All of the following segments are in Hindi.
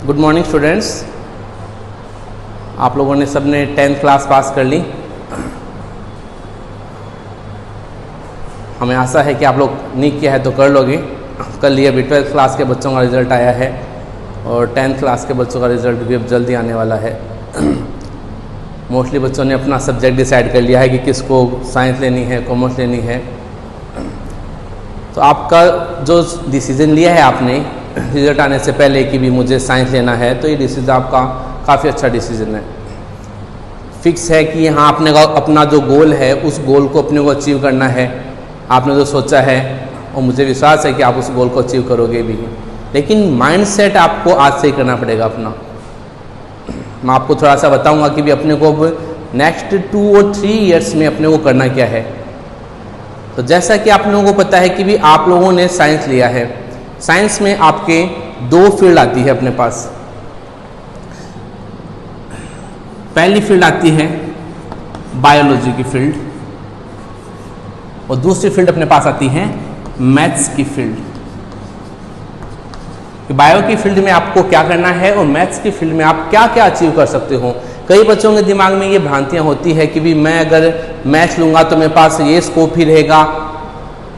Good morning students. आप लोगों ने सबने 10th क्लास पास कर ली। हमें आशा है कि आप लोग नहीं किया है तो कर लोगे। कल ही अभी 12th क्लास के बच्चों का रिज़ल्ट आया है और 10th क्लास के बच्चों का रिज़ल्ट भी अब जल्दी आने वाला है। मोस्टली बच्चों ने अपना सब्जेक्ट डिसाइड कर लिया है कि किसको साइंस लेनी है, कॉमर्स लेनी है। तो आपका जो डिसीज़न लिया है आपने रिज़ल्ट आने से पहले कि भी मुझे साइंस लेना है, तो ये डिसीज़न आपका काफ़ी अच्छा डिसीज़न है। फिक्स है कि हाँ आपने अपना जो गोल है उस गोल को अपने को अचीव करना है। आपने जो सोचा है और मुझे विश्वास है कि आप उस गोल को अचीव करोगे भी। लेकिन माइंडसेट आपको आज से ही करना पड़ेगा अपना। मैं आपको थोड़ा सा बताऊंगा कि भी अपने को अब नेक्स्ट 2 और 3 ईयर्स में अपने को करना क्या है। तो जैसा कि आप लोगों को पता है कि भी आप लोगों ने साइंस लिया है। साइंस में आपके 2 फील्ड आती है अपने पास। पहली फील्ड आती है बायोलॉजी की फील्ड और दूसरी फील्ड अपने पास आती है मैथ्स की फील्ड। बायो की फील्ड में आपको क्या करना है और मैथ्स की फील्ड में आप क्या क्या अचीव कर सकते हो। कई बच्चों के दिमाग में ये भ्रांतियां होती है कि भी मैं अगर मैथ्स लूँगा तो मेरे पास ये स्कोप ही रहेगा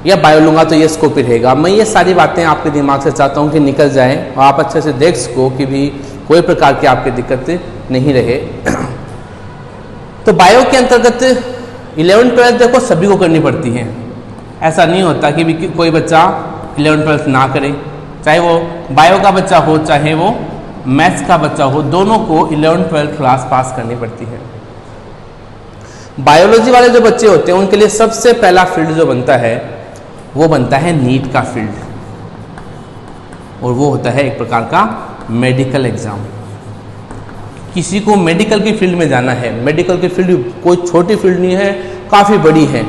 या बायो लूँगा तो ये स्कोप ही रहेगा। मैं ये सारी बातें आपके दिमाग से चाहता हूँ कि निकल जाए और आप अच्छे से देख सको कि भी कोई प्रकार की आपकी दिक्कत नहीं रहे। तो बायो के अंतर्गत 11th-12th देखो सभी को करनी पड़ती है। ऐसा नहीं होता कि भी कोई बच्चा 11th-12th ना करे, चाहे वो बायो का बच्चा हो चाहे वो मैथ्स का बच्चा हो, दोनों को 11th-12th क्लास पास करनी पड़ती है। बायोलॉजी वाले जो बच्चे होते हैं उनके लिए सबसे पहला फील्ड जो बनता है वो बनता है नीट का फील्ड और वो होता है एक प्रकार का मेडिकल एग्जाम। किसी को मेडिकल की फील्ड में जाना है, मेडिकल की फील्ड कोई छोटी फील्ड नहीं है, काफ़ी बड़ी है।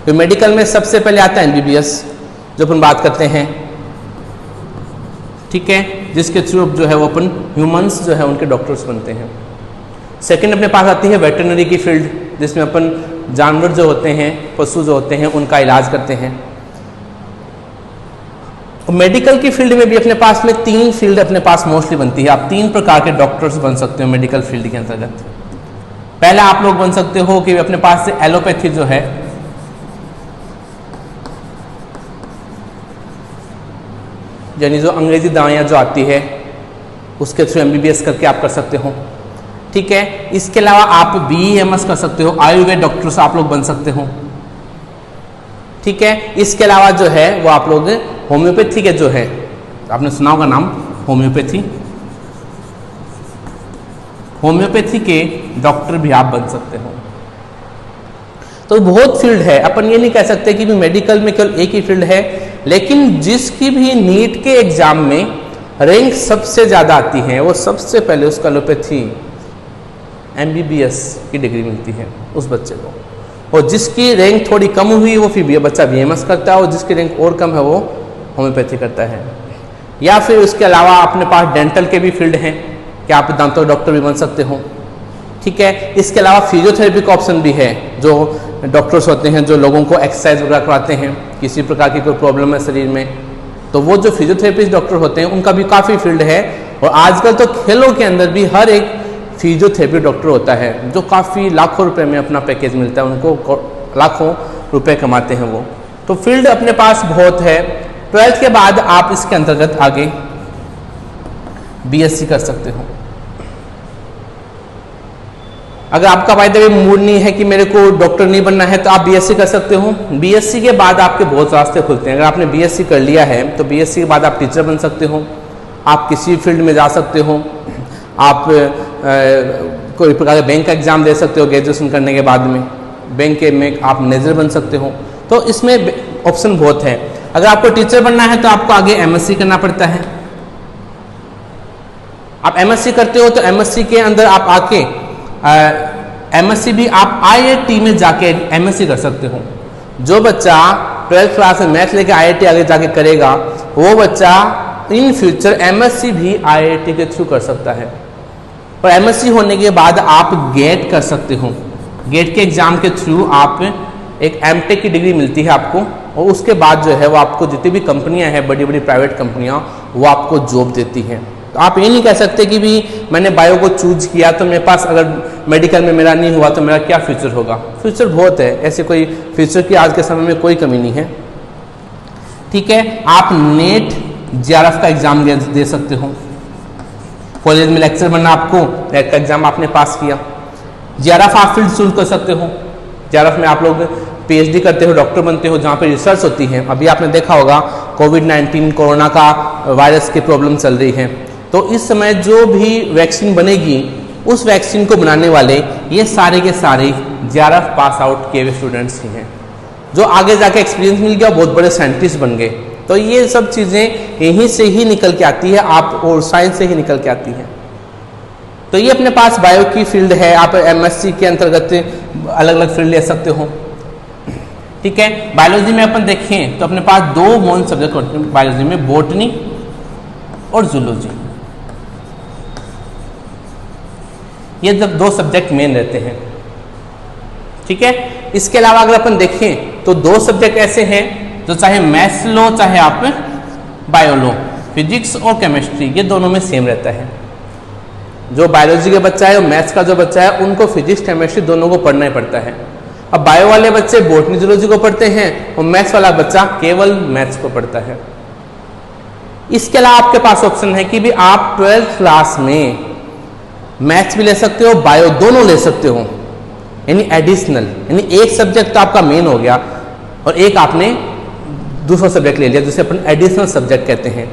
तो मेडिकल में सबसे पहले आता है MBBS जो अपन बात करते हैं, ठीक है, जिसके थ्रू जो है वो अपन ह्यूमंस जो है उनके डॉक्टर्स बनते हैं। सेकंड अपने पास आती है वेटरनरी की फील्ड जिसमें अपन जानवर जो होते हैं, पशु जो होते हैं उनका इलाज करते हैं। मेडिकल की फील्ड में भी अपने पास में 3 फील्ड अपने पास मोस्टली बनती है। आप 3 प्रकार के डॉक्टर्स बन सकते हो मेडिकल फील्ड के अंतर्गत। पहला आप लोग बन सकते हो कि अपने पास से एलोपैथी जो है, यानी जो अंग्रेजी दवाइयाँ जो आती है उसके थ्रू MBBS करके आप कर सकते हो, ठीक है। इसके अलावा आप BEMS कर सकते हो, आयुर्वेद डॉक्टर्स आप लोग बन सकते हो, ठीक है। इसके अलावा जो है वो आप लोग होम्योपैथी के जो है, आपने सुना होगा नाम होम्योपैथी, होम्योपैथी के डॉक्टर भी आप बन सकते हो। तो बहुत फील्ड है, अपन ये नहीं कह सकते कि भी मेडिकल में केवल एक ही फील्ड है। लेकिन जिसकी भी नीट के एग्जाम में रैंक सबसे ज़्यादा आती है वो सबसे पहले उसका एलोपैथी MBBS की डिग्री मिलती है उस बच्चे को, और जिसकी रैंक थोड़ी कम हुई वो फिर बच्चा BMS करता है और जिसकी रैंक और कम है वो होम्योपैथी करता है। या फिर उसके अलावा अपने पास डेंटल के भी फील्ड हैं कि आप दांतों डॉक्टर भी बन सकते हो, ठीक है। इसके अलावा फिजियोथेरेपी का ऑप्शन भी है, जो डॉक्टर्स होते हैं जो लोगों को एक्सरसाइज वगैरह करवाते हैं, किसी प्रकार की कोई प्रॉब्लम है शरीर में, तो वो जो फिजियोथेरेपिस्ट डॉक्टर होते हैं उनका भी काफ़ी फील्ड है। और आजकल तो खेलों के अंदर भी हर एक फिजियोथेरेपी डॉक्टर होता है जो काफ़ी लाखों रुपए में अपना पैकेज मिलता है उनको, लाखों रुपए कमाते हैं वो। तो फील्ड अपने पास बहुत है। 12th के बाद आप इसके अंतर्गत आगे BSc कर सकते हो। अगर आपका बाय द वे मूड नहीं है कि मेरे को डॉक्टर नहीं बनना है तो आप BSc कर सकते हो। BSc के बाद आपके बहुत रास्ते खुलते हैं। अगर आपने BSc कर लिया है तो BSc के बाद आप टीचर बन सकते हो, आप किसी फील्ड में जा सकते हो, आप कोई प्रकार का बैंक का एग्जाम दे सकते हो ग्रेजुएशन करने के बाद में, बैंक के में आप मैनेजर बन सकते हो। तो इसमें ऑप्शन बहुत है। अगर आपको टीचर बनना है तो आपको आगे MSc करना पड़ता है। आप MSc करते हो तो MSc के अंदर आप आके MSc भी आप IIT में जाके MSc कर सकते हो। जो बच्चा 12th क्लास में मैथ लेके IIT आगे जाके करेगा वो बच्चा इन फ्यूचर MSc भी IIT के थ्रू कर सकता है। और MSc होने के बाद आप गेट कर सकते हो। गेट के एग्जाम के थ्रू आप एक MTech की डिग्री मिलती है आपको, और उसके बाद जो है वो आपको जितनी भी कंपनियां हैं, बड़ी बड़ी प्राइवेट कंपनियां, वो आपको जॉब देती हैं। तो आप ये नहीं कह सकते कि भी मैंने बायो को चूज किया तो मेरे पास अगर मेडिकल में मेरा नहीं हुआ तो मेरा क्या फ्यूचर होगा। फ्यूचर बहुत है, ऐसे कोई फ्यूचर की आज के समय में कोई कमी नहीं है। ठीक है, आप नेट जेआरएफ का एग्जाम दे सकते हो, कॉलेज में लेक्चर बनना आपको, नेट का एग्जाम आपने पास किया। जेआरएफ आप फील्ड चूज कर सकते हो, जेआरएफ में आप लोग पीएचडी करते हो, डॉक्टर बनते हो, जहाँ पे रिसर्च होती है। अभी आपने देखा होगा कोविड-19 कोरोना का वायरस की प्रॉब्लम चल रही है, तो इस समय जो भी वैक्सीन बनेगी उस वैक्सीन को बनाने वाले ये सारे के सारे जेआरएफ पास आउट किए हुए स्टूडेंट्स ही हैं, जो आगे जाके एक्सपीरियंस मिल गया, बहुत बड़े साइंटिस्ट बन गए। तो ये सब चीज़ें यहीं से ही निकल के आती है, आप और साइंस से ही निकल के आती है। तो ये अपने पास बायो की फील्ड है, आप एमएससी के अंतर्गत अलग अलग फील्ड ले सकते हो। ठीक है, बायोलॉजी में अपन देखें तो अपने पास दो मेन सब्जेक्ट होते हैं बायोलॉजी में, बॉटनी और जूलॉजी। ये जब दो सब्जेक्ट मेन रहते हैं। ठीक है, इसके अलावा अगर अपन देखें तो दो सब्जेक्ट ऐसे हैं जो चाहे मैथ्स लो चाहे आप बायो लो, फिजिक्स और केमिस्ट्री, ये दोनों में सेम रहता है। जो बायोलॉजी का बच्चा है और मैथ्स का जो बच्चा है उनको फिजिक्स केमिस्ट्री दोनों को पढ़ना ही पड़ता है। अब बायो वाले बच्चे बॉटनी जूलॉजी को पढ़ते हैं और मैथ्स वाला बच्चा केवल मैथ्स को पढ़ता है। इसके अलावा आपके पास ऑप्शन है कि भी आप 12th क्लास में मैथ्स भी ले सकते हो, बायो दोनों ले सकते हो, यानी एडिशनल, यानी एक सब्जेक्ट तो आपका मेन हो गया और एक आपने दूसरा सब्जेक्ट ले लिया जिसे अपन एडिशनल सब्जेक्ट कहते हैं।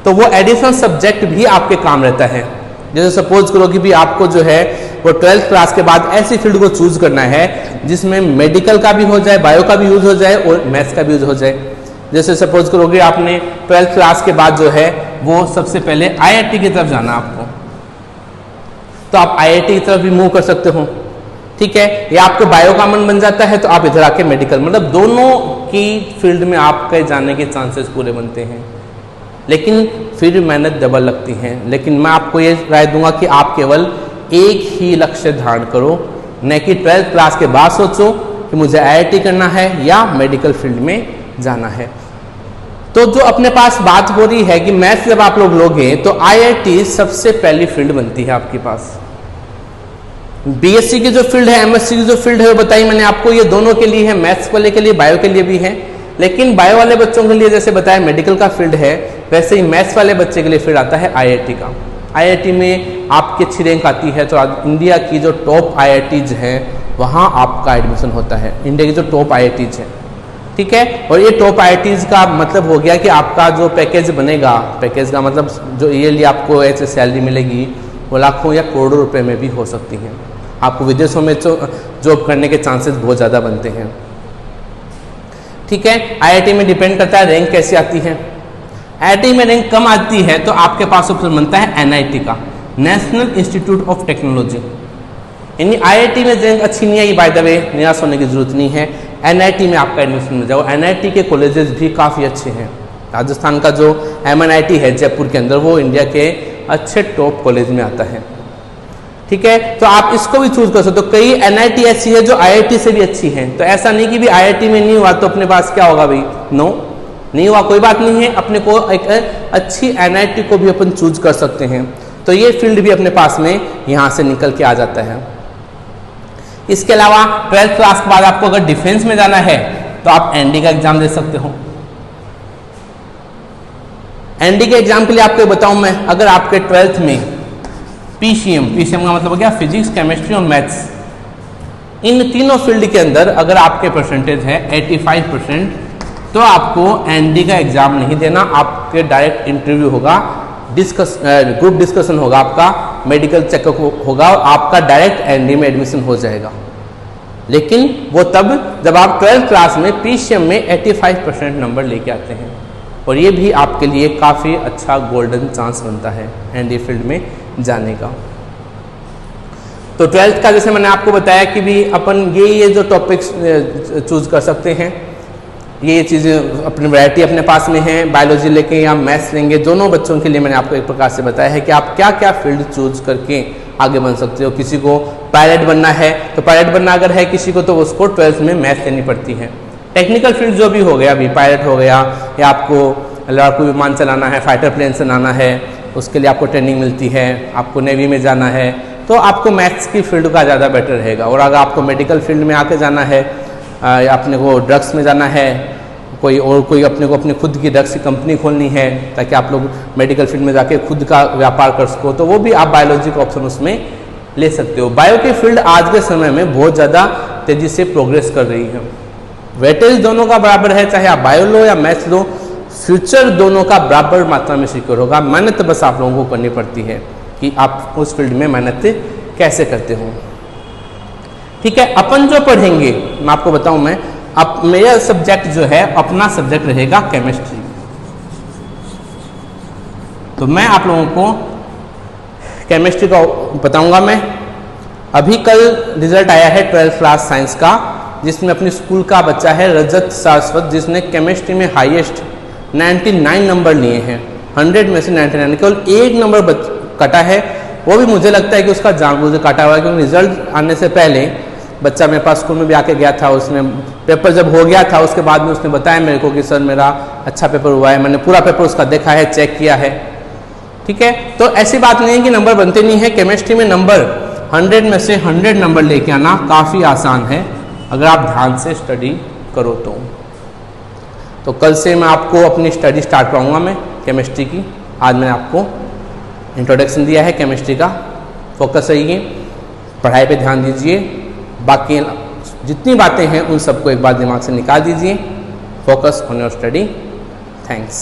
तो वो एडिशनल सब्जेक्ट भी आपके काम रहता है। जैसे सपोज करो कि भी आपको जो है वो 12th क्लास के बाद ऐसी फील्ड को चूज करना है जिसमें मेडिकल का भी हो जाए, बायो का भी यूज हो जाए और मैथ्स का भी यूज हो जाए। जैसे सपोज करो कि आपने 12th क्लास के बाद जो है वो सबसे पहले आईआईटी की तरफ जाना आपको, तो आप आईआईटी की तरफ भी मूव कर सकते हो। ठीक है, या आपको बायो का मन बन जाता है तो आप इधर आके मेडिकल, मतलब दोनों की फील्ड में आपके जाने के चांसेस पूरे बनते हैं, लेकिन फिर मेहनत डबल लगती है। लेकिन मैं आपको ये राय दूंगा कि आप केवल एक ही लक्ष्य धारण करो, न कि 12th क्लास के बाद सोचो कि मुझे आईआईटी करना है या मेडिकल फील्ड में जाना है। तो जो अपने पास बात हो रही है कि मैथ्स जब आप लोग लोगे तो आईआईटी सबसे पहली फील्ड बनती है आपके पास। बीएससी की जो फील्ड है, एमएससी की जो फील्ड है वो बताई मैंने आपको, ये दोनों के लिए है, मैथ्स वाले के लिए, बायो के लिए भी है। लेकिन बायो वाले बच्चों के लिए जैसे बताया मेडिकल का फील्ड है, वैसे ही मैथ्स वाले बच्चे के लिए फील्ड आता है आईआईटी का। आईआईटी में आपकी अच्छी रैंक आती है तो इंडिया की जो टॉप आईआईटीज हैं वहाँ आपका एडमिशन होता है, इंडिया की जो टॉप आईआईटीज हैं। ठीक है, और ये टॉप आईआईटीज का मतलब हो गया कि आपका जो पैकेज बनेगा, पैकेज का मतलब जो ईयरली आपको ऐसे सैलरी मिलेगी वो लाखों या करोड़ों रुपए में भी हो सकती है। आपको विदेशों में जॉब करने के चांसेस बहुत ज़्यादा बनते हैं। ठीक है, आईआईटी में डिपेंड करता है रैंक कैसी आती है। आईआईटी में रैंक कम आती है तो आपके पास ऑप्शन बनता है एनआईटी का, नेशनल इंस्टीट्यूट ऑफ टेक्नोलॉजी। यानी आईआईटी में रैंक अच्छी नहीं आई, बाय द वे निराश होने की जरूरत नहीं है, एनआईटी में आपका एडमिशन मिल जाओ। एनआईटी के कॉलेजेस भी काफ़ी अच्छे हैं। राजस्थान का जो एमएनआईटी है जयपुर के अंदर, वो इंडिया के अच्छे टॉप कॉलेज में आता है। ठीक है, तो आप इसको भी चूज कर सकते हो। कई एनआईटी ऐसी है जो आईआईटी से भी अच्छी है, तो ऐसा नहीं कि भी आईआईटी में नहीं हुआ तो अपने पास क्या होगा भाई, नो, नहीं हुआ कोई बात नहीं है, अपने को एक अच्छी एनआईटी को भी अपन चूज कर सकते हैं। तो ये फील्ड भी अपने पास में यहाँ से निकल के आ जाता है। इसके अलावा 12th क्लास के बाद आपको अगर डिफेंस में जाना है तो आप एनडी का एग्जाम दे सकते हो। एनडी के एग्जाम के लिए आपको बताऊं मैं, अगर आपके 12th में पीसीएम का मतलब हो गया फिजिक्स, केमिस्ट्री और मैथ्स, इन तीनों फील्ड के अंदर अगर आपके परसेंटेज है 85%, तो आपको एनडी का एग्जाम नहीं देना, आपके डायरेक्ट इंटरव्यू होगा, ग्रुप डिस्कशन होगा, आपका मेडिकल चेकअप होगा और आपका डायरेक्ट एनडी में एडमिशन हो जाएगा। लेकिन वो तब जब आप 12th क्लास में पीसीएम में 85% नंबर लेके आते हैं, और ये भी आपके लिए काफ़ी अच्छा गोल्डन चांस बनता है एनडी फील्ड में जाने का। तो 12th का जैसे मैंने आपको बताया कि भी अपन ये जो टॉपिक्स चूज कर सकते हैं, ये चीज़ें अपनी वैरायटी अपने पास में है। बायोलॉजी लेके या मैथ्स लेंगे, दोनों बच्चों के लिए मैंने आपको एक प्रकार से बताया है कि आप क्या क्या फील्ड चूज करके आगे बन सकते हो। किसी को पायलट बनना है तो पायलट बनना अगर है किसी को, तो उसको 12th में मैथ्स लेनी पड़ती है। टेक्निकल फील्ड जो भी हो गया, अभी पायलट हो गया या आपको लड़ाकू विमान चलाना है, फाइटर प्लेन चलाना है, उसके लिए आपको ट्रेनिंग मिलती है, आपको नेवी में जाना है, तो आपको मैथ्स की फील्ड का ज़्यादा बेटर रहेगा। और अगर आपको मेडिकल फील्ड में आके जाना है या अपने को ड्रग्स में जाना है, कोई अपने को अपनी खुद की ड्रग्स की कंपनी खोलनी है ताकि आप लोग मेडिकल फील्ड में जाके खुद का व्यापार कर सको, तो वो भी आप बायोलॉजी का ऑप्शन उसमें ले सकते हो। बायो की फील्ड आज के समय में बहुत ज़्यादा तेज़ी से प्रोग्रेस कर रही है। वेटेज दोनों का बराबर है, चाहे आप बायो लो या मैथ्स लो, फ्यूचर दोनों का बराबर मात्रा में सिक्योर होगा। मेहनत बस आप लोगों को करनी पड़ती है कि आप उस फील्ड में मेहनत कैसे करते हो। ठीक है, अपन जो पढ़ेंगे मैं आपको बताऊं, मैं अब मेरा सब्जेक्ट जो है अपना सब्जेक्ट रहेगा केमिस्ट्री। तो मैं आप लोगों को केमिस्ट्री का बताऊंगा। मैं अभी कल रिजल्ट आया है 12th क्लास साइंस का, जिसमें अपनी स्कूल का बच्चा है रजत सारस्वत, जिसने केमिस्ट्री में हाईएस्ट 99 नंबर लिए हैं। 100 में से 99, केवल एक नंबर कटा है। वो भी मुझे लगता है कि उसका जानबूझ से काटा हुआ है, क्योंकि रिजल्ट आने से पहले बच्चा मेरे पास स्कूल में भी आके गया था। उसने पेपर जब हो गया था उसके बाद में उसने बताया मेरे को कि सर मेरा अच्छा पेपर हुआ है, मैंने पूरा पेपर उसका देखा है, चेक किया है। ठीक है, तो ऐसी बात नहीं है कि नंबर बनते नहीं है। केमिस्ट्री में नंबर 100 में से 100 नंबर लेके आना काफ़ी आसान है अगर आप ध्यान से स्टडी करो तो कल से मैं आपको अपनी स्टडी स्टार्ट कराऊंगा मैं केमिस्ट्री की। आज मैंने आपको इंट्रोडक्शन दिया है केमिस्ट्री का। फोकस रहिए, पढ़ाई पे ध्यान दीजिए, बाकी जितनी बातें हैं उन सबको एक बार दिमाग से निकाल दीजिए। Focus on your study. Thanks.